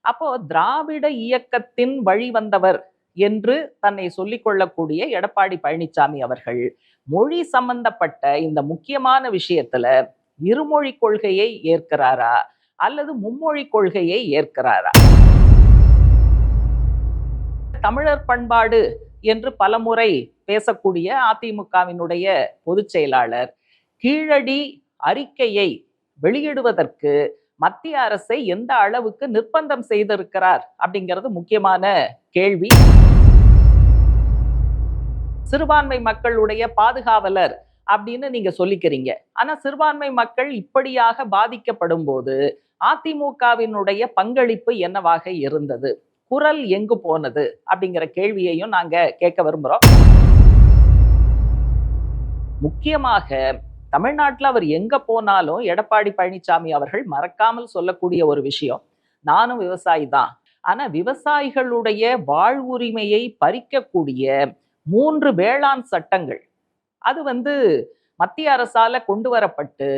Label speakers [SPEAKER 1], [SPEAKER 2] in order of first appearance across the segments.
[SPEAKER 1] அப்போ திராவிட இயக்கத்தின் வழிவந்தவர் என்று தன்னை சொல்லிக் கொள்ளக்கூடிய எடப்பாடி பழனிசாமி அவர்கள் மொழி சம்பந்தப்பட்ட இந்த முக்கியமான விஷயத்துல இருமொழி கொள்கையை ஏற்கிறாரா அல்லது மும்மொழி கொள்கையை ஏற்கிறாரா? தமிழர் பண்பாடு என்று பலமுறை பேசக்கூடிய அதிமுகவினுடைய பொதுச் செயலாளர் கீழடி அறிக்கையை வெளியிடுவதற்கு மத்திய அரசை எந்த அளவுக்கு நிர்பந்தம் செய்திருக்கிறார் அப்படிங்கிறது முக்கியமான கேள்வி. சிறுபான்மை மக்களுடைய பாதுகாவலர் அப்படின்னு நீங்க சொல்லிக்கிறீங்க. ஆனா சிறுபான்மை மக்கள் இப்படியாக பாதிக்கப்படும் போது அதிமுகவினுடைய பங்களிப்பு என்னவாக இருந்தது? குரல் எங்கு போனது அப்படிங்கிற கேள்வியையும் நாங்க கேட்க விரும்புறோம். முக்கியமாக தமிழ்நாட்டில் அவர் எங்க போனாலும் எடப்பாடி பழனிசாமி அவர்கள் மறக்காமல் சொல்லக்கூடிய ஒரு விஷயம், நானும் விவசாயி தான், ஆனா விவசாயிகளுடைய வாழ்வுரிமையை பறிக்கக்கூடிய 3 வேளாண் சட்டங்கள் அது மத்திய அரசால கொண்டு வரப்பட்டு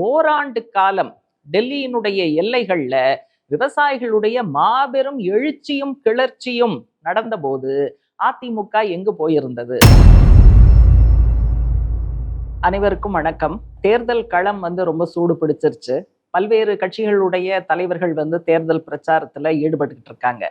[SPEAKER 1] ஓராண்டு காலம் டெல்லியினுடைய எல்லைகள்ல விவசாயிகளுடைய மாபெரும் எழுச்சியும் கிளர்ச்சியும் நடந்தபோது அதிமுக எங்கு போயிருந்தது? அனைவருக்கும் வணக்கம். தேர்தல் களம் ரொம்ப சூடு பிடிச்சிருச்சு. பல்வேறு கட்சிகளுடைய தலைவர்கள் தேர்தல் பிரச்சாரத்துல ஈடுபட்டுக்கிட்டு இருக்காங்க.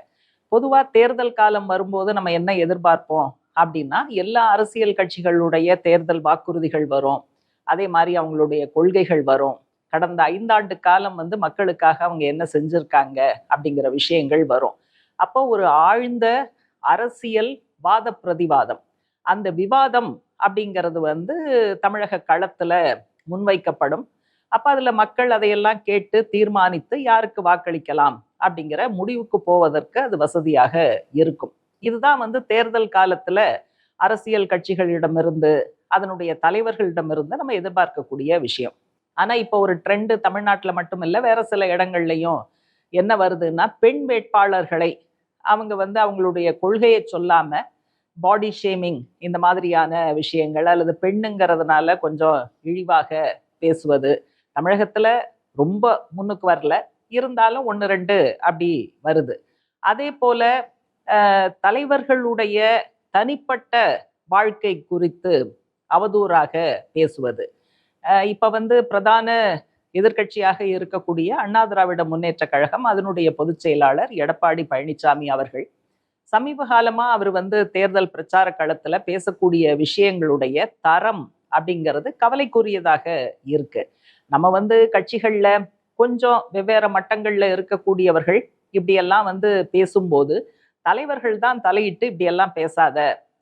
[SPEAKER 1] பொதுவா தேர்தல் காலம் வரும்போது நம்ம என்ன எதிர்பார்ப்போம் அப்படின்னா, எல்லா அரசியல் கட்சிகளுடைய தேர்தல் வாக்குறுதிகள் வரும், அதே மாதிரி அவங்களுடைய கொள்கைகள் வரும், கடந்த 5 ஆண்டு காலம் மக்களுக்காக அவங்க என்ன செஞ்சிருக்காங்க அப்படிங்கிற விஷயங்கள் வரும். அப்போ ஒரு ஆழ்ந்த அரசியல் வாத பிரதிவாதம், அந்த விவாதம் அப்படிங்கிறது தமிழக களத்துல முன்வைக்கப்படும். அப்ப அதுல மக்கள் அதையெல்லாம் கேட்டு தீர்மானித்து யாருக்கு வாக்களிக்கலாம் அப்படிங்கிற முடிவுக்கு போவதற்கு அது வசதியாக இருக்கும். இதுதான் தேர்தல் காலத்துல அரசியல் கட்சிகளிடமிருந்து அதனுடைய தலைவர்களிடமிருந்து நம்ம எதிர்பார்க்கக்கூடிய விஷயம். ஆனா இப்போ ஒரு ட்ரெண்டு தமிழ்நாட்டுல மட்டும் இல்லை, வேற சில இடங்கள்லையும் என்ன வருதுன்னா, பெண் வேட்பாளர்களை அவங்க அவங்களுடைய கொள்கையை சொல்லாம பாடி ஷேமிங் இந்த மாதிரியான விஷயங்கள் அல்லது பெண்ணுங்கிறதுனால கொஞ்சம் இழிவாக பேசுவது தமிழகத்துல ரொம்ப முன்னுக்கு வரல, இருந்தாலும் 1-2 அப்படி வருது. அதே போல தலைவர்களுடைய தனிப்பட்ட வாழ்க்கை குறித்து அவதூறாக பேசுவது. இப்ப பிரதான எதிர்கட்சியாக இருக்கக்கூடிய அண்ணா திராவிட முன்னேற்ற கழகம் அதனுடைய பொதுச் செயலாளர் எடப்பாடி பழனிசாமி அவர்கள் சமீப காலமா அவர் தேர்தல் பிரச்சார களத்துல பேசக்கூடிய விஷயங்களுடைய தரம் அப்படிங்கிறது கவலைக்குரியதாக இருக்கு. நம்ம கட்சிகள்ல கொஞ்சம் வெவ்வேறு மட்டங்கள்ல இருக்கக்கூடியவர்கள் இப்படியெல்லாம் பேசும்போது தலைவர்கள் தான் தலையிட்டு இப்படியெல்லாம் பேசாத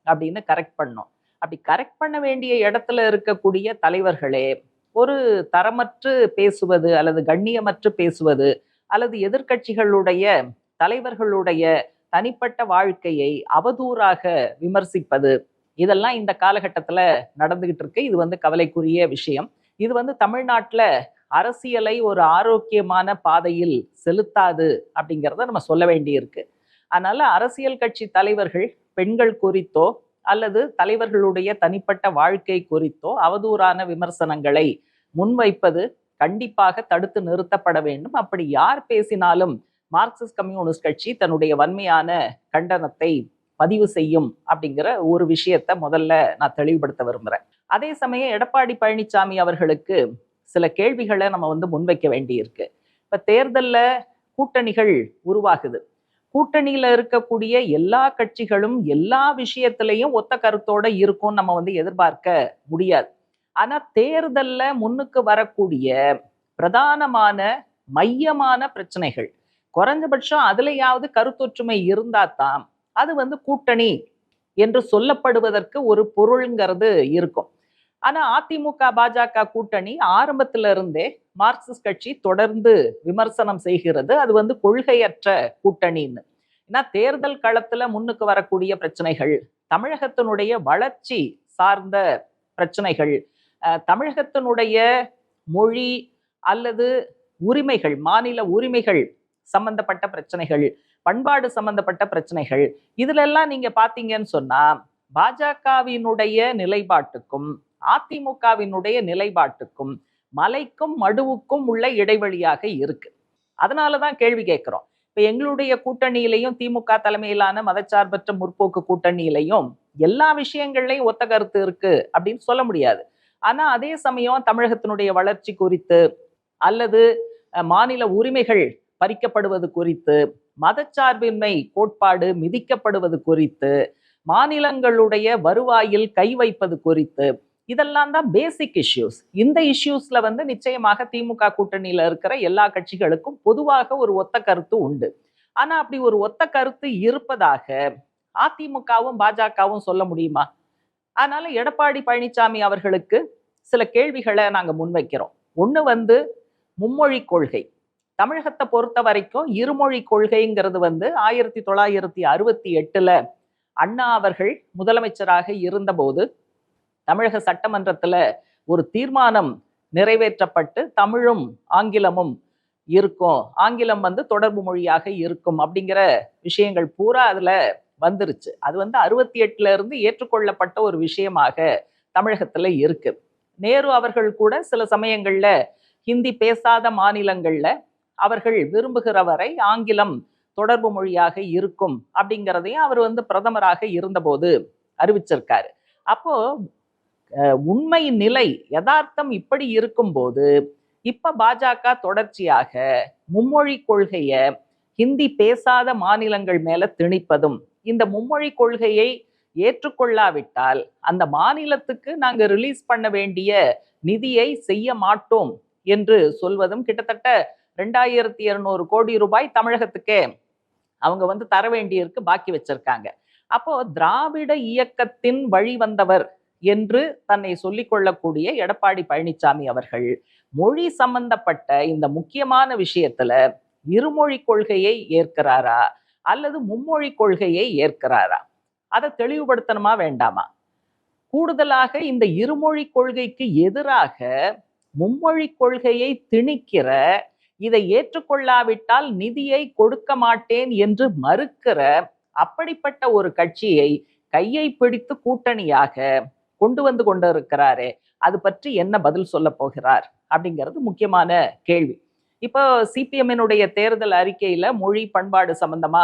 [SPEAKER 1] அப்படின்னு கரெக்ட் பண்ணோம். அப்படி கரெக்ட் பண்ண வேண்டிய இடத்துல இருக்கக்கூடிய தலைவர்களே ஒரு தரமற்று பேசுவது அல்லது கண்ணியமற்று பேசுவது அல்லது எதிர்கட்சிகளுடைய தலைவர்களுடைய தனிப்பட்ட வாழ்க்கையை அவதூறாக விமர்சிப்பது, இதெல்லாம் இந்த காலகட்டத்துல நடந்துகிட்டு இருக்கு. இது கவலைக்குரிய விஷயம். இது தமிழ்நாட்டுல அரசியலை ஒரு ஆரோக்கியமான பாதையில் செலுத்தாது அப்படிங்கிறத நம்ம சொல்ல வேண்டியிருக்கு. அதனால அரசியல் கட்சி தலைவர்கள் பெண்கள் குறித்தோ அல்லது தலைவர்களுடைய தனிப்பட்ட வாழ்க்கை குறித்தோ அவதூறான விமர்சனங்களை முன்வைப்பது கண்டிப்பாக தடுத்து நிறுத்தப்பட வேண்டும். அப்படி யார் பேசினாலும் மார்க்சிஸ்ட் கம்யூனிஸ்ட் கட்சி தன்னுடைய வன்மையான கண்டனத்தை பதிவு செய்யும் அப்படிங்கிற ஒரு விஷயத்தை முதல்ல நான் தெளிவுபடுத்த விரும்புறேன். அதே சமயம் எடப்பாடி பழனிசாமி அவர்களுக்கு சில கேள்விகளை நம்ம முன்வைக்க வேண்டியிருக்கு. இப்ப தேர்தல்ல கூட்டணிகள் உருவாகுது. கூட்டணியில இருக்கக்கூடிய எல்லா கட்சிகளும் எல்லா விஷயத்திலையும் ஒத்த கருத்தோட இருக்கும் நம்ம எதிர்பார்க்க முடியாது. ஆனா தேர்தல்ல முன்னுக்கு வரக்கூடிய பிரதானமான மையமான பிரச்சனைகள் குறைஞ்சபட்சம் அதுலயாவது கருத்தொற்றுமை இருந்தா தான் அது கூட்டணி என்று சொல்லப்படுவதற்கு ஒரு பொருள்ங்கிறது இருக்கும். ஆனா அதிமுக பாஜக கூட்டணி ஆரம்பத்தில இருந்தே மார்க்சிஸ்ட் கட்சி தொடர்ந்து விமர்சனம் செய்கிறது, அது கொள்கையற்ற கூட்டணின்னு. ஏன்னா தேர்தல் களத்துல முன்னுக்கு வரக்கூடிய பிரச்சனைகள், தமிழகத்தினுடைய வளர்ச்சி சார்ந்த பிரச்சனைகள், தமிழகத்தினுடைய மொழி அல்லது உரிமைகள், மாநில உரிமைகள் சம்பந்தப்பட்ட பிரச்சனைகள், பண்பாடு சம்பந்தப்பட்ட பிரச்சனைகள், இதுல எல்லாம் நீங்க பாத்தீங்கன்னு சொன்னா பாஜகவினுடைய நிலைப்பாட்டுக்கும் அதிமுகவினுடைய நிலைப்பாட்டுக்கும் மலைக்கும் மடுவுக்கும் உள்ள இடைவெளியாக இருக்கு. அதனாலதான் கேள்வி கேட்கிறோம். இப்ப எங்களுடைய கூட்டணியிலையும் திமுக தலைமையிலான மதச்சார்பற்ற முற்போக்கு கூட்டணியிலையும் எல்லா விஷயங்கள்லையும் ஒத்த கருத்து இருக்கு அப்படின்னு சொல்ல முடியாது. ஆனா அதே சமயம் தமிழகத்தினுடைய வளர்ச்சி குறித்து அல்லது மாநில உரிமைகள் பறிக்கப்படுவது குறித்து, மதச்சார்பின்மை கோட்பாடு மிதிக்கப்படுவது குறித்து, மாநிலங்களுடைய வருவாயில் கை வைப்பது குறித்து, இதெல்லாம் தான் பேசிக் இஷ்யூஸ். இந்த இஷ்யூஸ்ல வந்து நிச்சயமாக திமுக கூட்டணியில இருக்கிற எல்லா கட்சிகளுக்கும் பொதுவாக ஒரு ஒத்த கருத்து உண்டு. ஆனா அப்படி ஒரு ஒத்த கருத்து இருப்பதாக அதிமுகவும் பாஜகவும் சொல்ல முடியுமா? அதனால எடப்பாடி பழனிசாமி அவர்களுக்கு சில கேள்விகளை நாங்க முன்வைக்கிறோம். ஒண்ணு வந்து மும்மொழி கொள்கை. தமிழகத்தை பொறுத்த வரைக்கும் இருமொழி கொள்கைங்கிறது வந்து 1968ல அண்ணா அவர்கள் முதலமைச்சராக இருந்தபோது தமிழக சட்டமன்றத்துல ஒரு தீர்மானம் நிறைவேற்றப்பட்டு தமிழும் ஆங்கிலமும் இருக்கும், ஆங்கிலம் வந்து தொடர்பு மொழியாக இருக்கும் அப்படிங்கிற விஷயங்கள் பூரா அதுல வந்துருச்சு. அது வந்து 68ல இருந்து ஏற்றுக்கொள்ளப்பட்ட ஒரு விஷயமாக தமிழகத்துல இருக்கு. நேரு அவர்கள் கூட சில சமயங்கள்ல ஹிந்தி பேசாத மாநிலங்கள்ல அவர்கள் விரும்புகிற வரை ஆங்கிலம் தொடர்பு மொழியாக இருக்கும் அப்படிங்கிறதையும் அவர் வந்து பிரதமராக இருந்தபோது அறிவிச்சிருக்காரு. அப்போ உண்மை நிலை யதார்த்தம் இப்படி இருக்கும்போது இப்ப பாஜக தொடர்ச்சியாக மும்மொழி கொள்கைய ஹிந்தி பேசாத மாநிலங்கள் மேல திணிப்பதும், இந்த மும்மொழி கொள்கையை ஏற்றுக்கொள்ளாவிட்டால் அந்த மாநிலத்துக்கு நாங்க ரிலீஸ் பண்ண வேண்டிய நிதியை செய்ய மாட்டோம் என்று சொல்வதும், கிட்டத்தட்ட 2200 கோடி ரூபாய் தமிழகத்துக்கே அவங்க வந்து தர வேண்டியிருக்கு, பாக்கி வச்சிருக்காங்க. அப்போ திராவிட இயக்கத்தின் வழி வந்தவர் என்று தன்னை சொல்லிக் கொள்ளக்கூடிய எடப்பாடி பழனிசாமி அவர்கள் மொழி சம்பந்தப்பட்ட இந்த முக்கியமான விஷயத்துல இருமொழி கொள்கையை ஏற்கிறாரா அல்லது மும்மொழி கொள்கையை ஏற்கிறாரா? அதை தெளிவுபடுத்தணுமா வேண்டாமா? கூடுதலாக இந்த இருமொழி கொள்கைக்கு எதிராக மும்மொழி கொள்கையை திணிக்கிற, இதை ஏற்றுக்கொள்ளாவிட்டால் நிதியை கொடுக்க மாட்டேன் என்று மறுக்கிற அப்படிப்பட்ட ஒரு கட்சியை கையை பிடித்து கூட்டணியாக கொண்டு வந்து கொண்டிருக்கிறாரே, அது பற்றி என்ன பதில் சொல்ல போகிறார் அப்படிங்கிறது முக்கியமான கேள்வி. இப்போ சிபிஎம்னுடைய தேர்தல் அறிக்கையில மொழி பண்பாடு சம்பந்தமா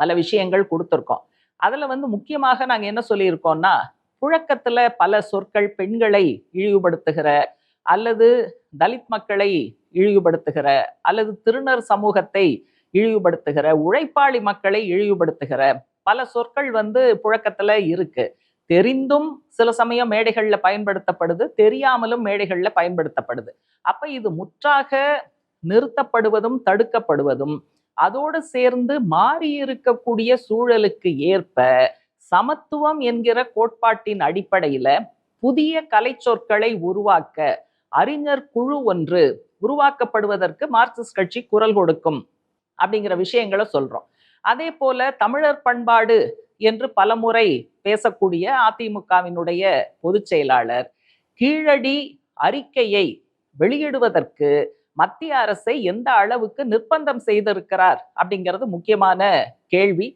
[SPEAKER 1] பல விஷயங்கள் கொடுத்துருக்கோம். அதுல வந்து முக்கியமாக நாங்க என்ன சொல்லியிருக்கோம்னா, புழக்கத்துல பல சொற்கள் பெண்களை இழிவுபடுத்துகிற அல்லது தலித் மக்களை இழிவுபடுத்துகிற அல்லது திருநர் சமூகத்தை இழிவுபடுத்துகிற, உழைப்பாளி மக்களை இழிவுபடுத்துகிற பல சொற்கள் வந்து புழக்கத்துல இருக்கு. தெரிந்தும் சில சமயம் மேடைகள்ல பயன்படுத்தப்படுது, தெரியாமலும் மேடைகள்ல பயன்படுத்தப்படுது. அப்ப இது முற்றாக நிறுத்தப்படுவதும் தடுக்கப்படுவதும், அதோடு சேர்ந்து மாறி இருக்கக்கூடிய சூழலுக்கு ஏற்ப சமத்துவம் என்கிற கோட்பாட்டின் அடிப்படையில புதிய கலை சொற்களை உருவாக்க அறிஞர் குழு ஒன்று உருவாக்கப்படுவதற்கு மார்க்சிஸ்ட் கட்சி குரல் கொடுக்கும் அப்படிங்கிற விஷயங்களை சொல்றோம். அதே போல தமிழர் பண்பாடு என்று பலமுறை பேசக்கூடிய அதிமுகவினுடைய பொதுச் செயலாளர் கீழடி அறிக்கையை வெளியிடுவதற்கு மத்திய அரசை எந்த அளவுக்கு நிர்பந்தம் செய்திருக்கிறார் அப்படிங்கிறது முக்கியமான கேள்வி.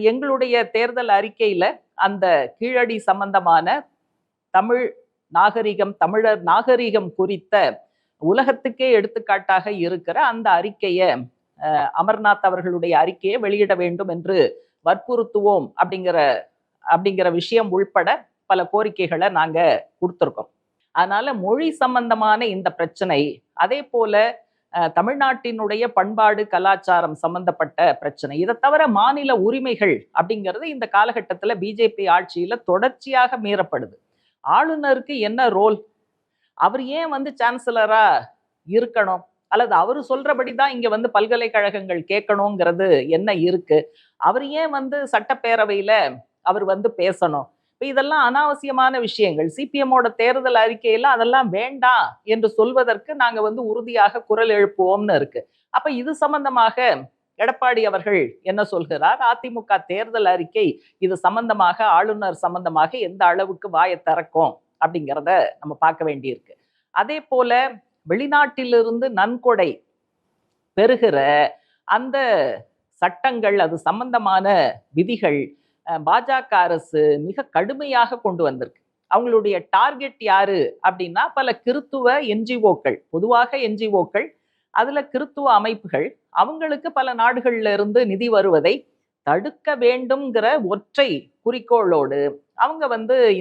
[SPEAKER 1] எங்களுடைய தேர்தல் அறிக்கையில அந்த கீழடி சம்பந்தமான தமிழ் நாகரிகம், தமிழர் நாகரிகம் குறித்த உலகத்துக்கே எடுத்துக்காட்டாக இருக்கிற அந்த அறிக்கையை, அமர்நாத் அவர்களுடைய அறிக்கையை வெளியிட வேண்டும் என்று வற்புறுத்துவோம் அப்படிங்கிற விஷயம் உள்பட பல கோரிக்கைகளை நாங்க கொடுத்துருக்கோம். அதனால மொழி சம்பந்தமான இந்த பிரச்சனை, அதே போல தமிழ்நாட்டினுடைய பண்பாடு கலாச்சாரம் சம்பந்தப்பட்ட பிரச்சனை, இதை தவிர மாநில உரிமைகள் அப்படிங்கிறது இந்த காலகட்டத்துல பிஜேபி ஆட்சியில தொடர்ச்சியாக மீறப்படுது. ஆளுநருக்கு என்ன ரோல்? அவர் ஏன் வந்து சான்சலரா இருக்கணும்? அல்லது அவரு சொல்றபடிதான் இங்க வந்து பல்கலைக்கழகங்கள் கேட்கணுங்கிறது என்ன இருக்கு? அவர் ஏன் வந்து சட்டப்பேரவையில அவர் வந்து பேசணும்? இப்ப இதெல்லாம் அனாவசியமான விஷயங்கள். சிபிஎம்மோட தேர்தல் அறிக்கையில அதெல்லாம் வேண்டாம் என்று சொல்வதற்கு நாங்க வந்து உறுதியாக குரல் எழுப்புவோம்னு இருக்கு. அப்ப இது சம்பந்தமாக எடப்பாடி அவர்கள் என்ன சொல்கிறார்? அதிமுக தேர்தல் அறிக்கை இது சம்பந்தமாக, ஆளுநர் சம்பந்தமாக எந்த அளவுக்கு வாயை திறக்கும் அப்படிங்கிறத நம்ம பார்க்க வேண்டியிருக்கு. அதே போல வெளிநாட்டிலிருந்து நன்கொடை பெறுகிற அந்த சட்டங்கள், அது சம்பந்தமான விதிகள் பாஜக அரசு மிக கடுமையாக கொண்டு வந்திருக்கு. அவங்களுடைய டார்கெட் யாரு அப்படின்னா, பல கிறித்துவ என்ஜிஓக்கள், பொதுவாக என்ஜிஓக்கள், அதுல கிறித்துவ அமைப்புகள் அவங்களுக்கு பல நாடுகள்ல இருந்து நிதி வருவதை தடுக்க வேண்டும்ங்கிற ஒற்றை குறிக்கோளோடு அவங்க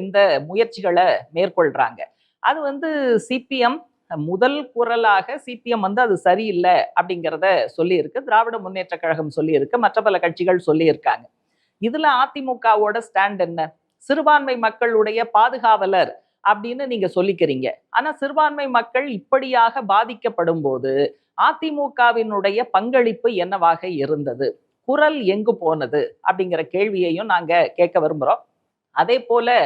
[SPEAKER 1] இந்த முயற்சிகளை மேற்கொள்றாங்க. அது சிபிஎம் முதல் குரலாக சிபிஎம் அது சரியில்லை அப்படிங்கிறத சொல்லியிருக்கு, திராவிட முன்னேற்ற கழகம் சொல்லியிருக்கு, மற்ற பல கட்சிகள் சொல்லியிருக்காங்க. இதுல அதிமுகவோட ஸ்டாண்ட் என்ன? சிறுபான்மை மக்களுடைய பாதுகாவலர் அப்படின்னு நீங்க சொல்லிக்கிறீங்க. ஆனா சிறுபான்மை மக்கள் இப்படியாக பாதிக்கப்படும் போது அதிமுகவினுடைய பங்களிப்பு என்னவாக இருந்தது? குரல் எங்கு போனது? அப்படிங்கிற கேள்வியையும் நாங்க கேட்க விரும்புறோம். அதே போல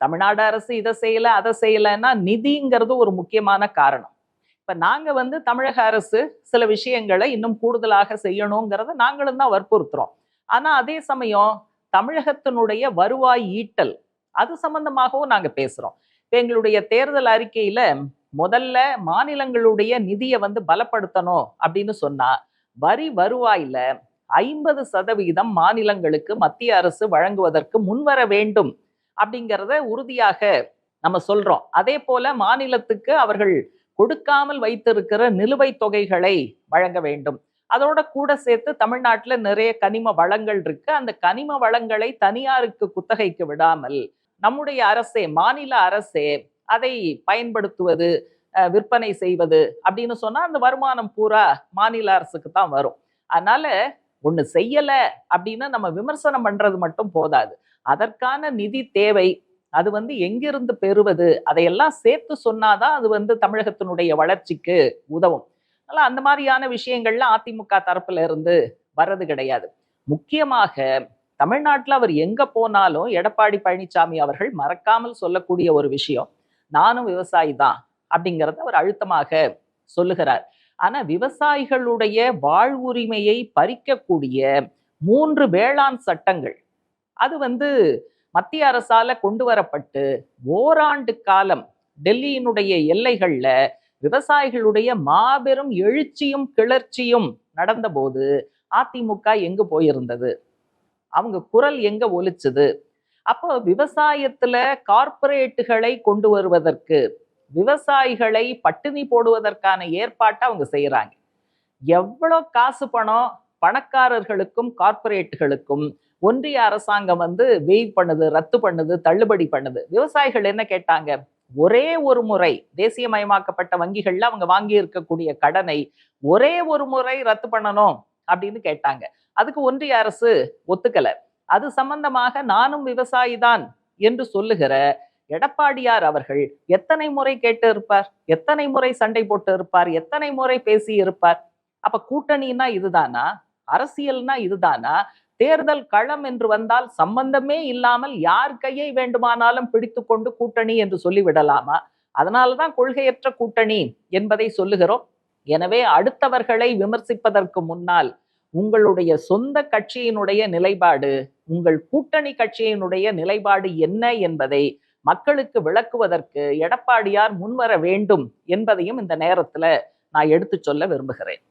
[SPEAKER 1] தமிழ்நாடு அரசு இதை செய்யல அதை செய்யலைன்னா நிதிங்கிறது ஒரு முக்கியமான காரணம். இப்ப நாங்க தமிழக அரசு சில விஷயங்களை இன்னும் கூடுதலாக செய்யணுங்கிறத நாங்களும் தான் வற்புறுத்துறோம். ஆனா அதே சமயம் தமிழகத்தினுடைய வருவாய் ஈட்டல் அது சம்பந்தமாகவும் நாங்க பேசுறோம். இப்ப எங்களுடைய தேர்தல் அறிக்கையில முதல்ல மாநிலங்களுடைய நிதியை பலப்படுத்தணும் அப்படின்னு சொன்னா வரி வருவாயில 50% மாநிலங்களுக்கு மத்திய அரசு வழங்குவதற்கு முன்வர வேண்டும் அப்படிங்கிறத உறுதியாக நம்ம சொல்றோம். அதே போல மாநிலத்துக்கு அவர்கள் கொடுக்காமல் வைத்திருக்கிற நிலுவைத் தொகைகளை வழங்க வேண்டும். அதோட கூட சேர்த்து தமிழ்நாட்டுல நிறைய கனிம வளங்கள் இருக்கு. அந்த கனிம வளங்களை தனியாருக்கு குத்தகைக்கு விடாமல் நம்முடைய அரசே, மாநில அரசே அதை பயன்படுத்துவது, விற்பனை செய்வது அப்படின்னு சொன்னா அந்த வருமானம் பூரா மாநில அரசுக்கு தான் வரும். அதனால ஒண்ணு செய்யல அப்படின்னு நம்ம விமர்சனம் பண்றது மட்டும் போதாது. அதற்கான நிதி தேவை. அது எங்கிருந்து பெறுவது? அதையெல்லாம் சேர்த்து சொன்னாதான் அது தமிழகத்தினுடைய வளர்ச்சிக்கு உதவும். அதனால அந்த மாதிரியான விஷயங்கள்ல அதிமுக தரப்புல இருந்து வர்றது கிடையாது. முக்கியமாக தமிழ்நாட்டுல அவர் எங்க போனாலும் எடப்பாடி பழனிசாமி அவர்கள் மறக்காமல் சொல்லக்கூடிய ஒரு விஷயம், நானும் விவசாயி தான் அப்படிங்கிறத அவர் அழுத்தமாக சொல்லுகிறார். ஆனா விவசாயிகளுடைய வாழ்வுரிமையை பறிக்கக்கூடிய 3 வேளாண் சட்டங்கள் அது மத்திய அரசால கொண்டு வரப்பட்டு ஓராண்டு காலம் டெல்லியினுடைய எல்லைகள்ல விவசாயிகளுடைய மாபெரும் எழுச்சியும் கிளர்ச்சியும் நடந்தபோது அதிமுக எங்க போயிருந்தது? அவங்க குரல் எங்க ஒலிச்சது? அப்போ விவசாயத்துல கார்ப்பரேட்டுகளை கொண்டு வருவதற்கு, விவசாயிகளை பட்டினி போடுவதற்கான ஏற்பாட்டை அவங்க செய்யறாங்க. எவ்வளவு காசு பணம் பணக்காரர்களுக்கும் கார்ப்பரேட்டுகளுக்கும் ஒன்றிய அரசாங்கம் வெயிட் பண்ணுது, ரத்து பண்ணுது, தள்ளுபடி பண்ணுது. விவசாயிகள் என்ன கேட்டாங்க? ஒரே ஒரு முறை தேசியமயமாக்கப்பட்ட வங்கிகள்ல அவங்க வாங்கி இருக்கக்கூடிய கடனை ஒரே ஒரு முறை ரத்து பண்ணணும் அப்படின்னு கேட்டாங்க. அதுக்கு ஒன்றிய அரசு ஒத்துக்கல. அது சம்பந்தமாக நானும் விவசாயி தான் என்று சொல்லுகிற எடப்பாடியார் அவர்கள் எத்தனை முறை கேட்டு இருப்பார்? எத்தனை முறை சண்டை போட்டு இருப்பார்? எத்தனை முறை பேசி இருப்பார்? அப்ப கூட்டணின்னா இதுதானா? அரசியல்னா இதுதானா? தேர்தல் களம் என்று வந்தால் சம்பந்தமே இல்லாமல் யார் கையை வேண்டுமானாலும் பிடித்து கொண்டு கூட்டணி என்று சொல்லிவிடலாமா? அதனாலதான் கொள்கையற்ற கூட்டணி என்பதை சொல்லுகிறோம். எனவே அடுத்தவர்களை விமர்சிப்பதற்கு முன்னால் உங்களுடைய சொந்த கட்சியினுடைய நிலைப்பாடு, உங்கள் கூட்டணி கட்சியினுடைய நிலைப்பாடு என்ன என்பதை மக்களுக்கு விளக்குவதற்கு எடப்பாடியார் முன்வர வேண்டும் என்பதையும் இந்த நேரத்துல நான் எடுத்து சொல்ல விரும்புகிறேன்.